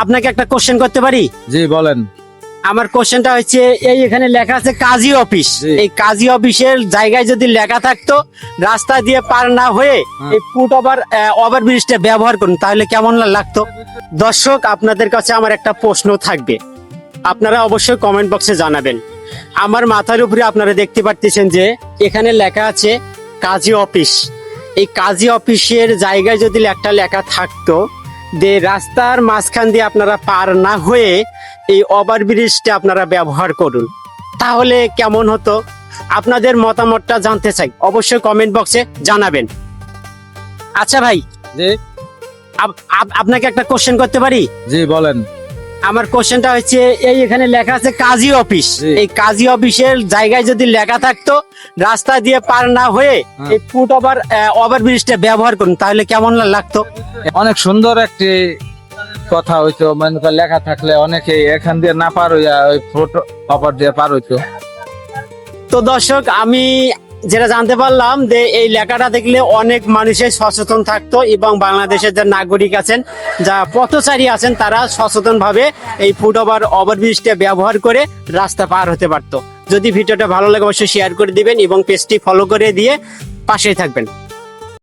আপনাকে একটা কোশ্চেন করতে পারি? জি বলেন। আমার কোশ্চেনটা হচ্ছে এই এখানে লেখা আছে কাজী অফিস। জি। এই কাজী অফিসের জায়গায় যদি লেখা থাকতো রাস্তা দিয়ে পার না হয়ে এই ফুট ওভারব্রিজটা ব্যবহার করুন, তাহলে কেমন লাগতো? দর্শক, আপনাদের কাছে আমার একটা প্রশ্ন থাকবে, আপনারা অবশ্যই কমেন্ট বক্সে জানাবেন। আমার মাথার উপরে আপনারা দেখতে পাচ্ছেন যে এখানে লেখা আছে কাজী অফিস। এই কাজী অফিসের জায়গায় যদি একটা লেখা থাকতো যে রাস্তার মাঝখান দিয়ে আপনারা পার না হয়ে এই ওভারব্রিজটা আপনারা ব্যবহার করুন, তাহলে কেমন হতো? আপনাদের মতামতটা জানতে চাই, অবশ্যই কমেন্ট বক্সে জানাবেন। আচ্ছা ভাই, জি আপনাকে একটা কোশ্চেন করতে পারি? জি বলেন। আমার কোশ্চেনটা হচ্ছে এই এখানে লেখা আছে কাজী অফিস। জি। এই কাজী অফিসের জায়গায় যদি লেখা থাকতো রাস্তা দিয়ে পার না হয়ে এই ফুট ওভারব্রিজটা ব্যবহার করুন, তাহলে কেমন লাগতো? অনেক সুন্দর একটি কথা হইতো, মানে লেখা থাকলে অনেকে এখান দিয়ে না পার হইয়া ওই ফটো অপর দিয়ে পার হইতো। তো দর্শক, আমি যেটা জানতে পারলাম যে এই লেখাটা দেখলে অনেক মানুষের সচেতন থাকতো এবং বাংলাদেশের যে নাগরিক আছেন, যা পথচারী আছেন, তারা সচেতন ভাবে এই ফুট ওভারব্রিজটা ব্যবহার করে রাস্তা পার হতে পারতো। যদি ভিডিওটা ভালো লাগে অবশ্যই শেয়ার করে দিবেন এবং পেজটি ফলো করে দিয়ে পাশেই থাকবেন।